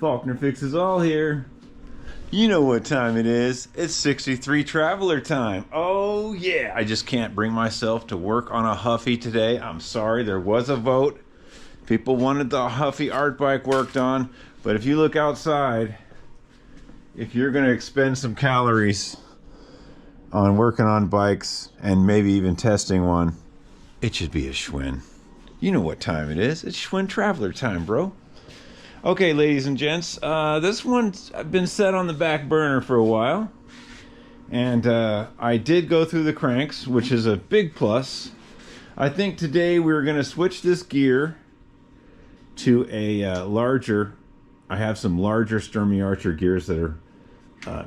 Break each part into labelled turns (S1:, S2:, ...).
S1: Faulkner Fixes All here. You know what time it is. It's 63 Traveler time. Oh yeah, I just can't bring myself to work on a Huffy today. I'm sorry, there was a vote. People wanted the Huffy art bike worked on, but if you look outside, if you're going to expend some calories on working on bikes and maybe even testing one, it should be a Schwinn. You know what time it is. It's Schwinn Traveler time, bro. Okay, ladies and gents, this one's been set on the back burner for a while. And I did go through the cranks, which is a big plus. I think today we're going to switch this gear to a larger. I have some larger Sturmey Archer gears that are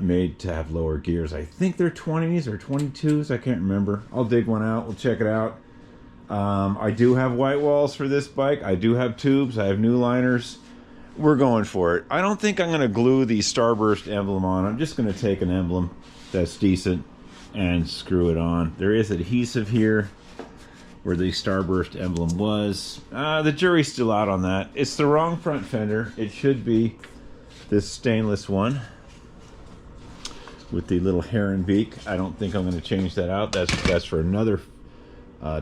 S1: made to have lower gears. I think they're 20s or 22s. I can't remember. I'll dig one out. We'll check it out. I do have white walls for this bike. I do have tubes. I have new liners. We're going for it. I don't think I'm going to glue the Starburst emblem on. I'm just going to take an emblem that's decent and screw it on. There is adhesive here where the Starburst emblem was. The jury's still out on that. It's the wrong front fender. It should be this stainless one with the little heron beak. I don't think I'm going to change that out. That's for another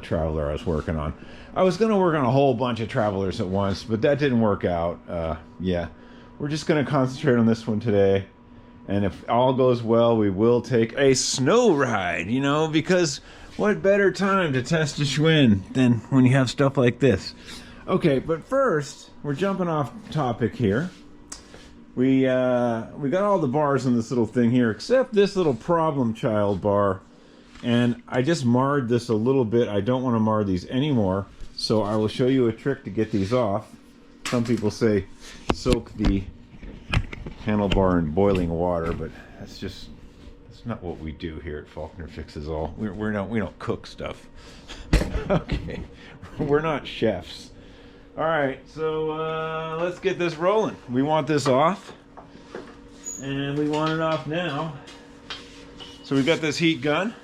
S1: Traveler I was working on. I was going to work on a whole bunch of Travelers at once, but that didn't work out. Yeah, we're just going to concentrate on this one today. And if all goes well, we will take a snow ride, you know, because what better time to test a Schwinn than when you have stuff like this. Okay, but first, we're jumping off topic here. We got all the bars in this little thing here, except this little problem child bar. And I just marred this a little bit. I don't want to mar these anymore. So I will show you a trick to get these off. Some people say soak the handlebar in boiling water, but that's not what we do here at Faulkner Fixes All. We don't cook stuff. Okay, we're not chefs. All right, so let's get this rolling. We want this off, and we want it off now. So we've got this heat gun.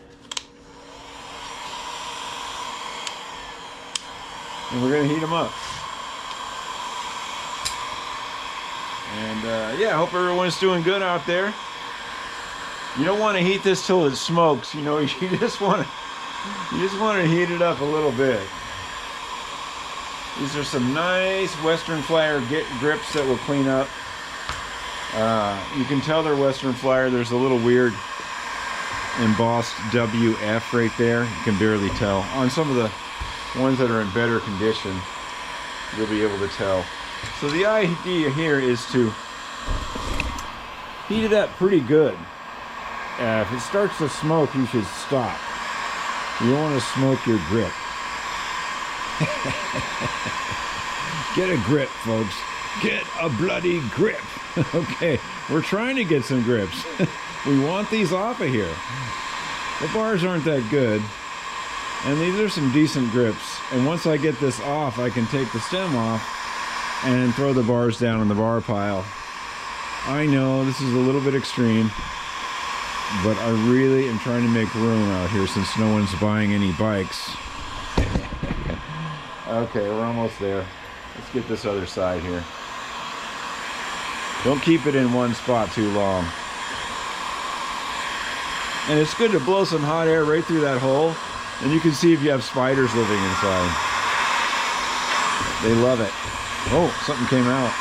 S1: And we're going to heat them up. And yeah, I hope everyone's doing good out there. You don't want to heat this till it smokes. You know, you just want to heat it up a little bit. These are some nice Western Flyer grips that will clean up. You can tell they're Western Flyer. There's a little weird embossed WF right there. You can barely tell. On some of the ones that are in better condition, you'll be able to tell. So the idea here is to heat it up pretty good. If it starts to smoke, you should stop. You don't want to smoke your grip. Get a grip, folks. Get a bloody grip. Okay, we're trying to get some grips. We want these off of here. The bars aren't that good. And these are some decent grips. And once I get this off, I can take the stem off and throw the bars down in the bar pile. I know this is a little bit extreme, but I really am trying to make room out here since no one's buying any bikes. Okay, we're almost there. Let's get this other side here. Don't keep it in one spot too long. And it's good to blow some hot air right through that hole. And you can see if you have spiders living inside. They love it. Oh, something came out.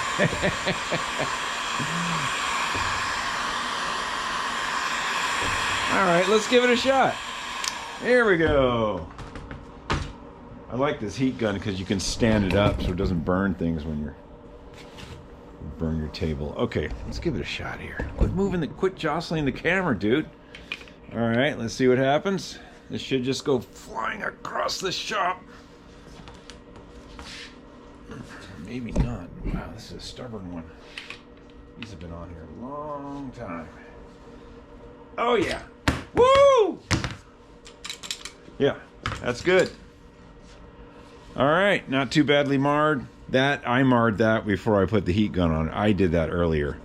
S1: All right, let's give it a shot. Here we go. I like this heat gun because you can stand it up so it doesn't burn things when you burn your table. Okay, let's give it a shot here. Quit jostling the camera, dude. All right, let's see what happens. This should just go flying across the shop. Maybe not. Wow, this is a stubborn one. These have been on here a long time. Oh, yeah. Woo! Yeah, that's good. All right, not too badly marred. I marred that before I put the heat gun on. I did that earlier.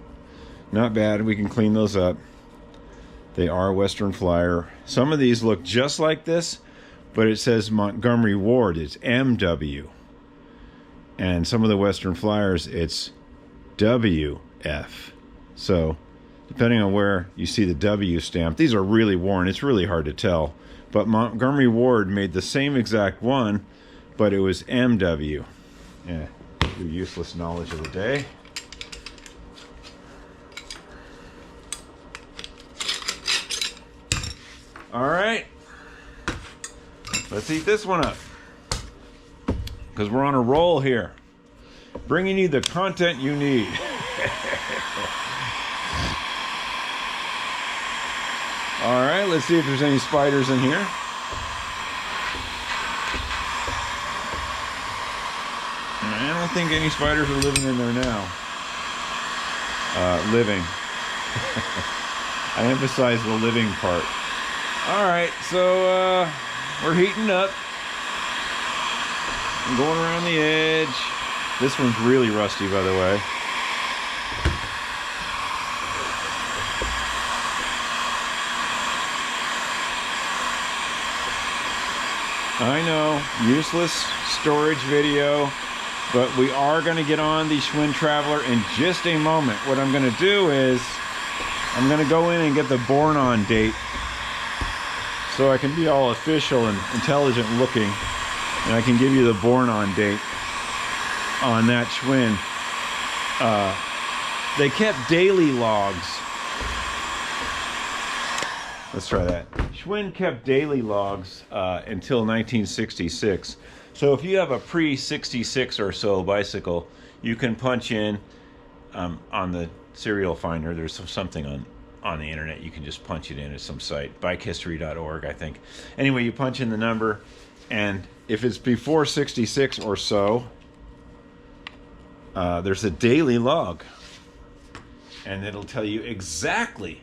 S1: Not bad. We can clean those up. They are Western Flyer. Some of these look just like this, but it says Montgomery Ward. It's MW. And some of the Western Flyers, it's WF. So depending on where you see the W stamp, these are really worn. It's really hard to tell. But Montgomery Ward made the same exact one, but it was MW. Yeah, your useless knowledge of the day. All right, let's eat this one up, because we're on a roll here, bringing you the content you need. All right, let's see if there's any spiders in here. I don't think any spiders are living in there now. Living. I emphasize the living part. All right, so we're heating up. I'm going around the edge. This one's really rusty, by the way. I know, useless storage video, but we are going to get on the Schwinn Traveler in just a moment. What I'm going to do is I'm going to go in and get the born on date, so I can be all official and intelligent looking, and I can give you the born on date on that Schwinn. They kept daily logs. Let's try that. Schwinn kept daily logs until 1966. So if you have a pre-66 or so bicycle, you can punch in on the serial finder. There's something on the internet. You can just punch it in at some site, bikehistory.org, I think. Anyway, you punch in the number, and if it's before 66 or so, there's a daily log, and it'll tell you exactly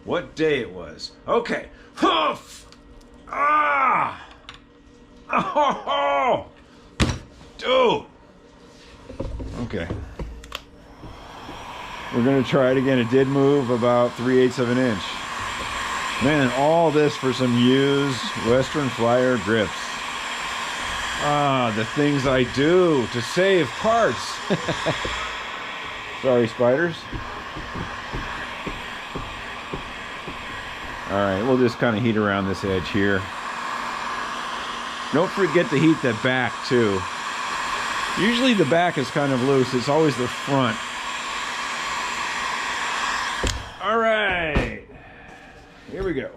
S1: what day it was. Okay. Hoof! Ah! Oh! Dude! Okay. We're going to try it again. It did move about 3/8 of an inch. Man, all this for some used Western Flyer grips. Ah, the things I do to save parts. Sorry, spiders. All right, we'll just kind of heat around this edge here. Don't forget to heat the back too. Usually the back is kind of loose. It's always the front. All right, here we go.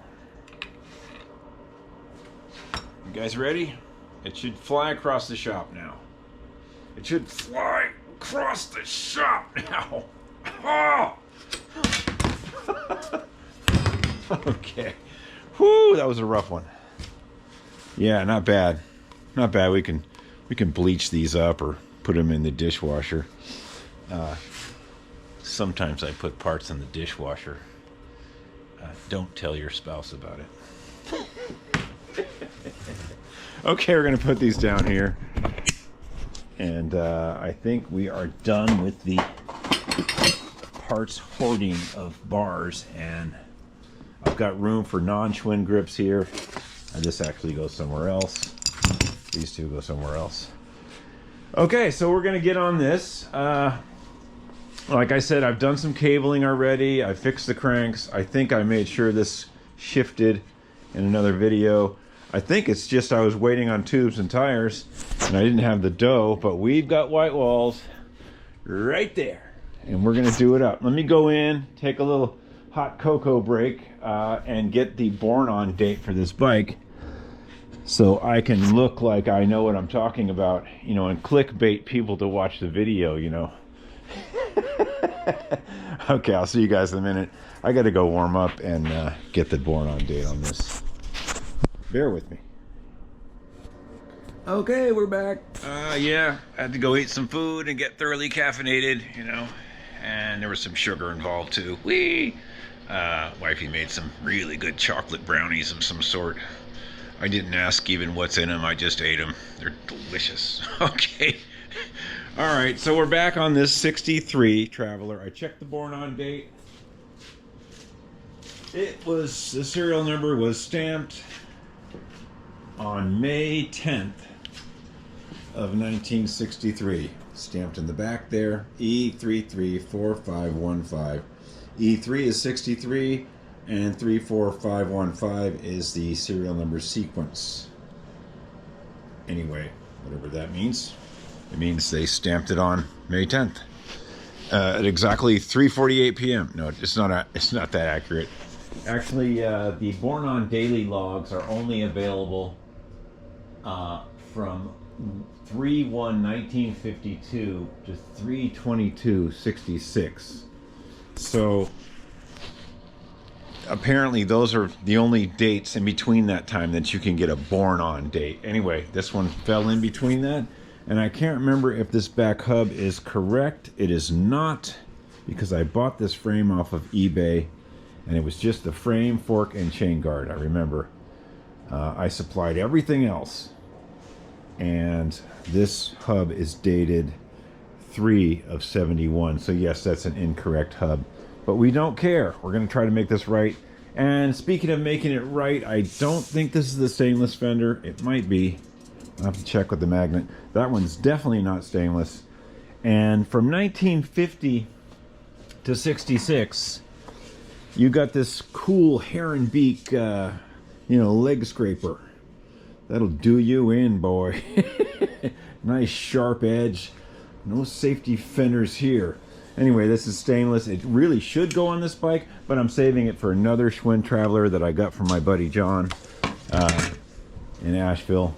S1: You guys ready? It should fly across the shop now. It should fly across the shop now. Oh! Okay. Whoo, that was a rough one. Yeah, not bad. Not bad. We can bleach these up or put them in the dishwasher. Sometimes I put parts in the dishwasher. Don't tell your spouse about it. Okay, we're going to put these down here. And I think we are done with the parts hoarding of bars. And I've got room for non-Schwinn grips here. And this actually goes somewhere else. These two go somewhere else. Okay, so we're going to get on this. Like I said, I've done some cabling already. I fixed the cranks. I think I made sure this shifted in another video. I think it's just I was waiting on tubes and tires and I didn't have the dough, but we've got white walls right there. And we're going to do it up. Let me go in, take a little hot cocoa break, and get the born on date for this bike so I can look like I know what I'm talking about, you know, and clickbait people to watch the video, you know. Okay, I'll see you guys in a minute. I got to go warm up and get the born on date on this. Bear with me. Okay, we're back. Yeah, I had to go eat some food and get thoroughly caffeinated, you know, and there was some sugar involved too. Whee! Wifey made some really good chocolate brownies of some sort. I didn't ask even what's in them, I just ate them. They're delicious. Okay. All right, so we're back on this 63 Traveler. I checked the born on date. It was, the serial number was stamped on May 10th of 1963. stamped in the back there, E334515. E3 is 63, and 34515 is the serial number sequence. Anyway, whatever that means. It means they stamped it on May 10th at exactly 3:48 p.m. No, it's not that accurate. Actually, the Born on Daily logs are only available from 3/1/1952 to 3/22/66. So apparently those are the only dates in between that time that you can get a born on date. Anyway, this one fell in between that, and I can't remember if this back hub is correct. It is not, because I bought this frame off of eBay, and it was just the frame, fork, and chain guard. I remember I supplied everything else, and this hub is dated 3/71. So yes, that's an incorrect hub, but we don't care. We're going to try to make this right. And speaking of making it right, I don't think this is the stainless fender. It might be. I'll have to check with the magnet. That one's definitely not stainless. And from 1950 to 66, you got this cool heron beak, leg scraper. That'll do you in, boy. Nice sharp edge. No safety fenders here. Anyway, this is stainless. It really should go on this bike, but I'm saving it for another Schwinn Traveler that I got from my buddy John in Asheville.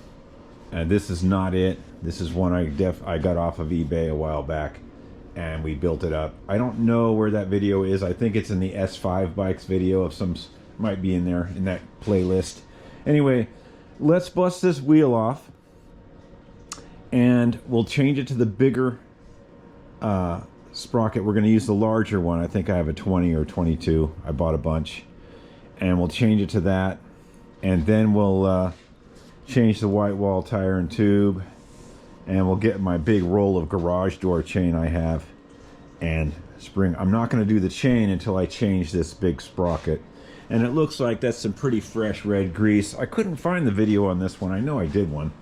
S1: This is not it. This is one I got off of eBay a while back, and we built it up. I don't know where that video is. I think it's in the S5 bikes video of some, might be in there in that playlist. Anyway, let's bust this wheel off, and we'll change it to the bigger sprocket. We're going to use the larger one. I think I have a 20 or 22. I bought a bunch, and we'll change it to that, and then we'll change the white wall tire and tube, and we'll get my big roll of garage door chain I have and spring. I'm not going to do the chain until I change this big sprocket, and it looks like that's some pretty fresh red grease. I couldn't find the video on this one. I know I did one,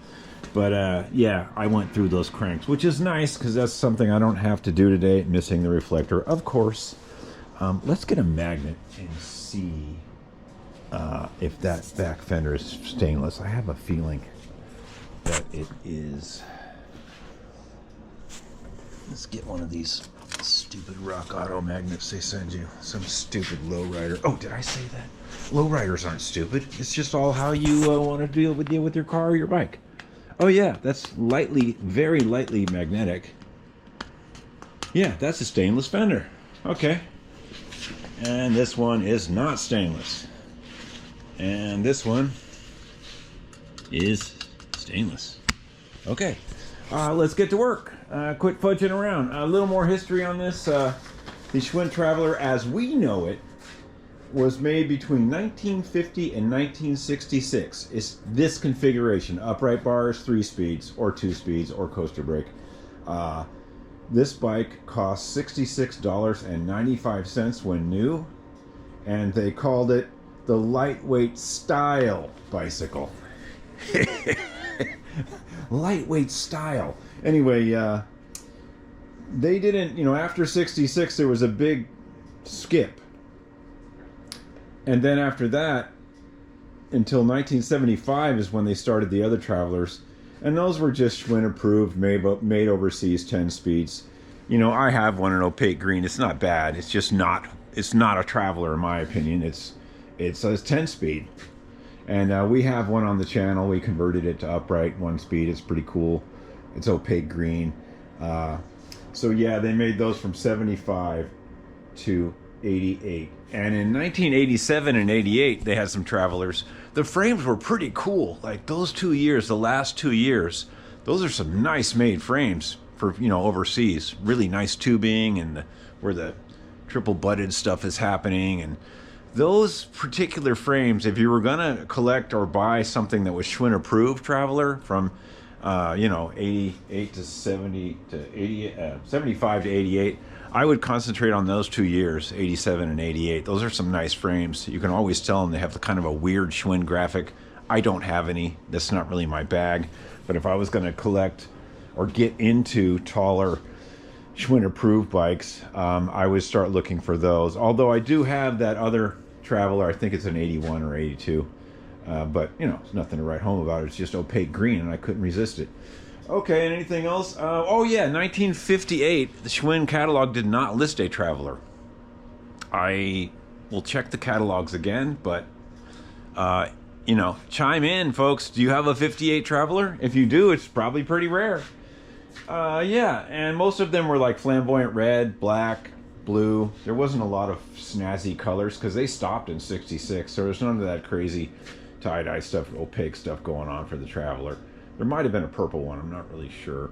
S1: but yeah, I went through those cranks, which is nice because that's something I don't have to do today, missing the reflector, of course. Let's get a magnet and see if that back fender is stainless. I have a feeling that it is. Let's get one of these stupid Rock Auto magnets they send you. Some stupid lowrider. Oh, did I say that? Lowriders aren't stupid. It's just all how you want to deal with your car or your bike. Oh yeah, that's lightly, very lightly magnetic. Yeah, that's a stainless fender. Okay. And this one is not stainless. And this one is stainless. Okay, let's get to work. Quit fudging around. A little more history on this. The Schwinn Traveler, as we know it, was made between 1950 and 1966. It's this configuration: upright bars, 3 speeds, or 2 speeds, or coaster brake. This bike cost $66.95 when new, and they called it the lightweight style bicycle. Lightweight style. Anyway, they didn't, after 66 there was a big skip. And then after that, until 1975 is when they started the other Travelers. And those were just Schwinn approved, made overseas, 10 speeds. I have one in opaque green. It's not bad. It's just not, it's not a Traveler in my opinion. It's a 10 speed. And we have one on the channel. We converted it to upright 1 speed. It's pretty cool. It's opaque green. So yeah, they made those from 75 to 88. And in 1987 and 88, they had some Travelers. The frames were pretty cool. Like those 2 years, the last 2 years, those are some nice made frames for, overseas. Really nice tubing, and where the triple butted stuff is happening. And those particular frames, if you were gonna collect or buy something that was Schwinn approved Traveler from 88 to 70 to 80, 75 to 88, I would concentrate on those 2 years, 87 and 88. Those are some nice frames. You can always tell them they have the kind of a weird Schwinn graphic. I don't have any. That's not really my bag. But if I was going to collect or get into taller Schwinn approved bikes, I would start looking for those. Although I do have that other Traveler, I think it's an 81 or 82. But, you know, it's nothing to write home about. It's just opaque green, and I couldn't resist it. Okay, and anything else? Oh, yeah, 1958, the Schwinn catalog did not list a Traveler. I will check the catalogs again, but, you know, chime in, folks. Do you have a 58 Traveler? If you do, it's probably pretty rare. Yeah, and most of them were like flamboyant red, black, blue. There wasn't a lot of snazzy colors because they stopped in 66, so there's none of that crazy tie-dye stuff, opaque stuff going on for the Traveler. There might have been a purple one, I'm not really sure.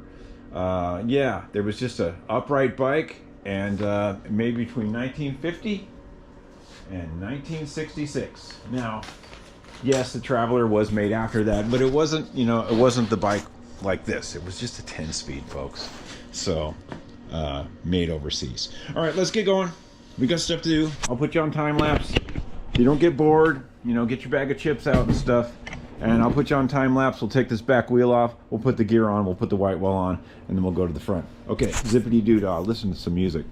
S1: Yeah, there was just a upright bike, and made between 1950 and 1966. Now, yes, the Traveler was made after that, but it wasn't, you know, it wasn't the bike like this. It was just a 10-speed, folks. So, made overseas. All right, let's get going. We got stuff to do. I'll put you on time lapse. If you don't get bored, you know, get your bag of chips out and stuff. And I'll put you on time lapse. We'll take this back wheel off. We'll put the gear on. We'll put the white wall on, and then we'll go to the front. Okay, zippity doo dah. Listen to some music.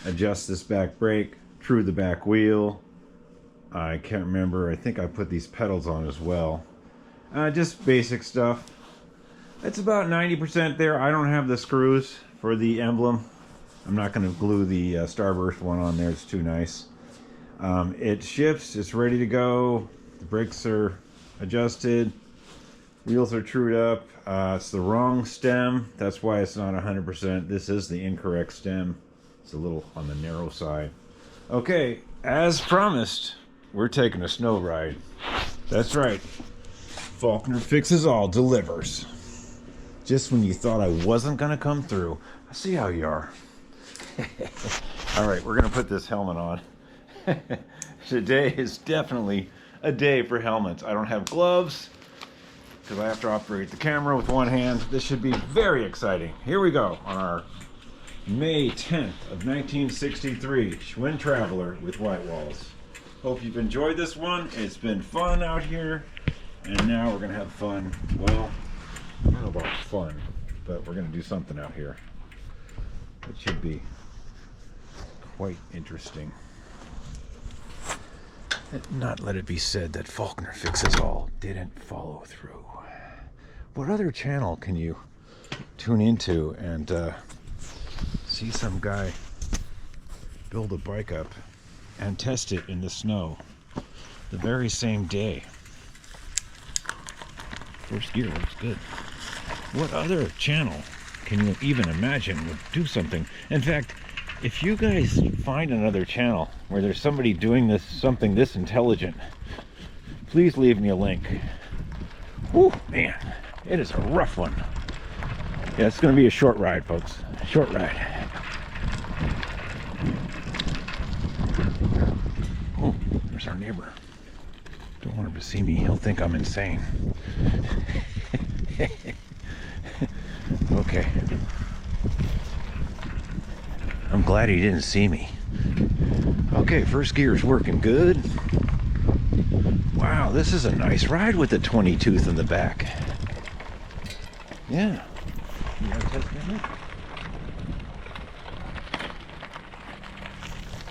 S1: adjust this back brake, true the back wheel. I can't remember, I think I put these pedals on as well. Just basic stuff. It's about 90% there. I don't have the screws for the emblem. I'm not going to glue the Starburst one on there, it's too nice. It shifts, it's ready to go. The brakes are adjusted. Wheels are trued up. It's the wrong stem. That's why it's not 100%. This is the incorrect stem. It's a little on the narrow side. Okay, as promised, we're taking a snow ride. That's right. Faulkner Fixes All delivers. Just when you thought I wasn't going to come through. I see how you are. All right, we're going to put this helmet on. Today is definitely a day for helmets. I don't have gloves because I have to operate the camera with one hand. This should be very exciting. Here we go on our May 10th of 1963 Schwinn Traveler with white walls. Hope you've enjoyed this one. It's been fun out here, and now we're gonna have fun. Well, I don't know about fun, but we're gonna do something out here. It should be quite interesting. Not let it be said that Faulkner Fixes All didn't follow through. What other channel can you tune into and see some guy build a bike up and test it in the snow the very same day? First gear looks good. What other channel can you even imagine would do something? In fact, if you guys find another channel where there's somebody doing something this intelligent, please leave me a link. Whew, man, it is a rough one. Yeah, it's going to be a short ride, folks. Short ride. Oh, there's our neighbor. Don't want him to see me. He'll think I'm insane. Okay. I'm glad he didn't see me. Okay, first gear is working good. Wow, this is a nice ride with the 20 tooth in the back. Yeah. You want to test that?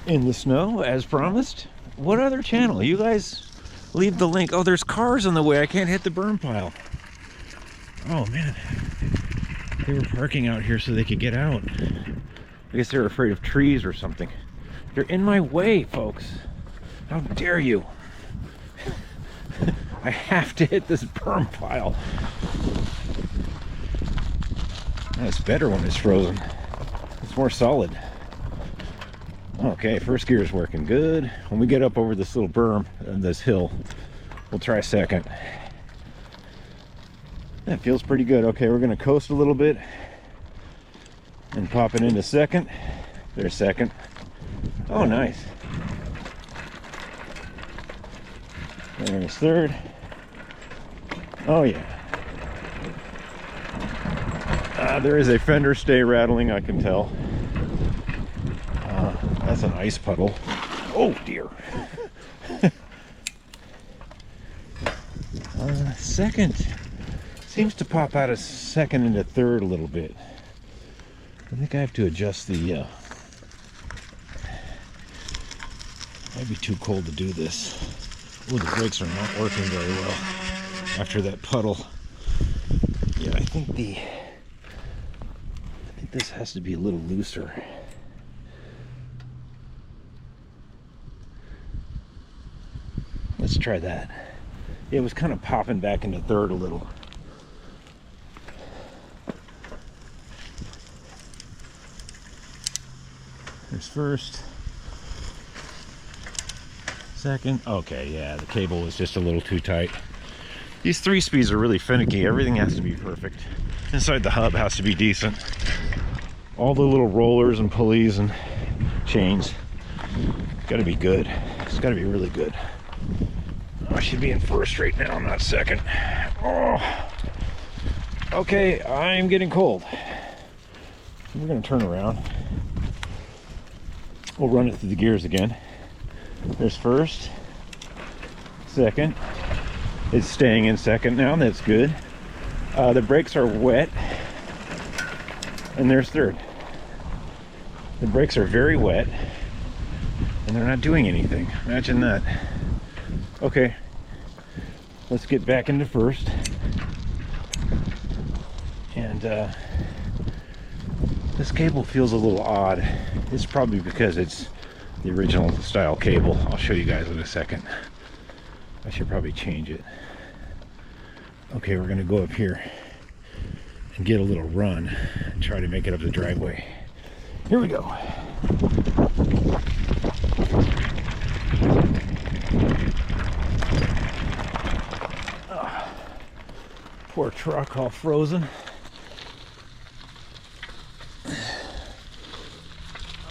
S1: In the snow, as promised. What other channel? You guys leave the link. Oh, there's cars on the way. I can't hit the burn pile. Oh, man. They were parking out here so they could get out. I guess they're afraid of trees or something. They're in my way, folks. How dare you? I have to hit this berm pile. It's better when it's frozen. It's more solid. Okay, first gear is working good. When we get up over this little berm, this hill, we'll try second. That feels pretty good. Okay, we're gonna coast a little bit and pop it into second. There's second. Oh, nice. There's third. Oh, yeah. There is a fender stay rattling, I can tell. That's an ice puddle. Oh, dear. Second. Seems to pop out of second into third a little bit. I think I have to adjust the might be too cold to do this. Oh, the brakes are not working very well after that puddle. Yeah, I think this has to be a little looser. Let's try that. It was kind of popping back into third a little. There's first. Second. Okay, yeah, the cable was just a little too tight. These 3-speeds are really finicky. Everything has to be perfect. Inside the hub has to be decent. All the little rollers and pulleys and chains. Got to be good. It's got to be really good. I should be in first right now, not second. Oh. Okay, I'm getting cold. We're going to turn around. We'll run it through the gears again. There's first, second. It's staying in second now. That's good. The brakes are wet. And there's third. The brakes are very wet and they're not doing anything. Imagine that. Okay, let's get back into first. And this cable feels a little odd. It's probably because it's the original style cable. I'll show you guys in a second. I should probably change it. Okay, we're gonna go up here and get a little run and try to make it up the driveway. Here we go. Oh, poor truck all frozen.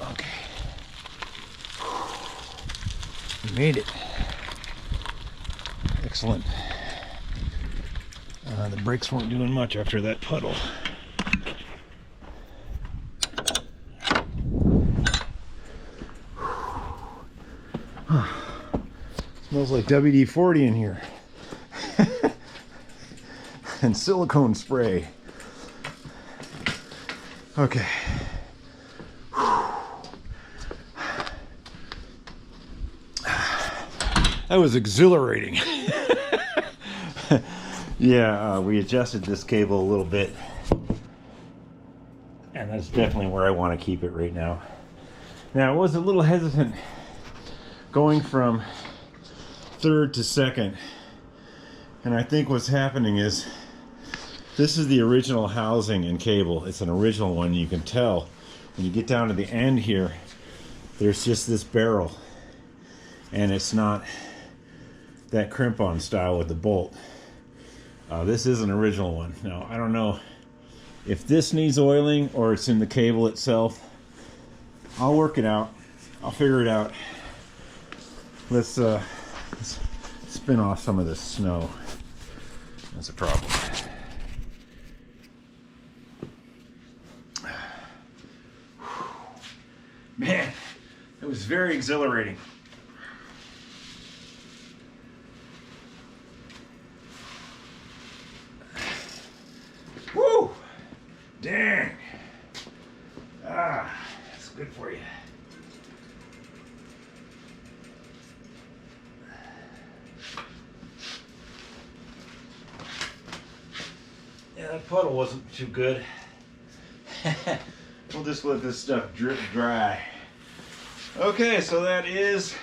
S1: Okay. We made it. Excellent. The brakes weren't doing much after that puddle. Smells like WD-40 in here. And silicone spray. Okay. That was exhilarating. Yeah, we adjusted this cable a little bit. And that's definitely where I want to keep it right now. Now, I was a little hesitant going from third to second. And I think what's happening is this is the original housing and cable. It's an original one. You can tell when you get down to the end here, there's just this barrel. And it's not that crimp-on style with the bolt. This is an original one. Now, I don't know if this needs oiling or it's in the cable itself. I'll work it out. I'll figure it out. Let's spin off some of this snow. That's a problem. Man, it was very exhilarating. Woo! Dang! Ah, that's good for you. Yeah, that puddle wasn't too good. We'll just let this stuff drip dry. Okay, so that is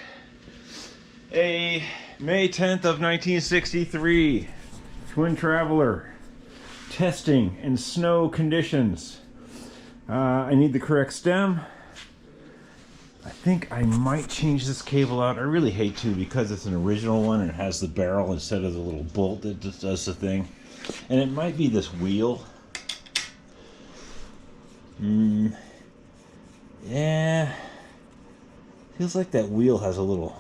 S1: a May 10th of 1963 Schwinn Traveler testing in snow conditions. I need the correct stem. I think I might change this cable out. I really hate to because it's an original one and it has the barrel instead of the little bolt that just does the thing. And it might be this wheel. Yeah. Feels like that wheel has a little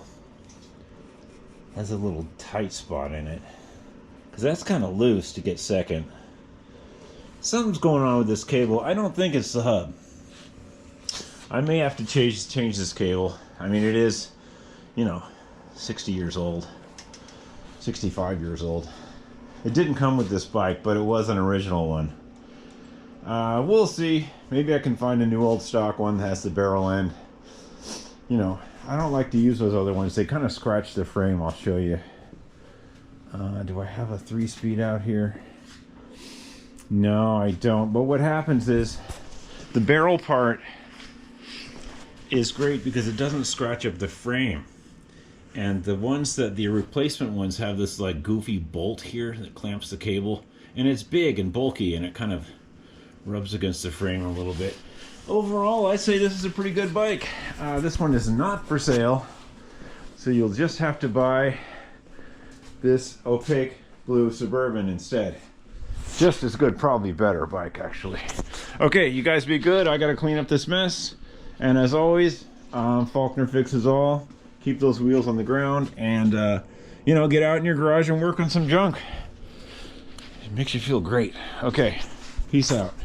S1: tight spot in it. Because that's kind of loose to get second. Something's going on with this cable. I don't think it's the hub. I may have to change this cable. I mean, it is, 60 years old. 65 years old. It didn't come with this bike, but it was an original one. We'll see. Maybe I can find a new old stock one that has the barrel end. I don't like to use those other ones. They kind of scratch the frame. I'll show you. Do I have a 3-speed out here? No, I don't. But what happens is the barrel part is great because it doesn't scratch up the frame. And the replacement ones have this like goofy bolt here that clamps the cable. And it's big and bulky and it kind of rubs against the frame a little bit. Overall, I'd say this is a pretty good bike. This one is not for sale. So you'll just have to buy this opaque blue Suburban instead. Just as good, probably better bike actually. Okay, you guys be good. I gotta clean up this mess. And as always, Faulkner fixes all. Keep those wheels on the ground and get out in your garage and work on some junk. It makes you feel great. Okay, peace out.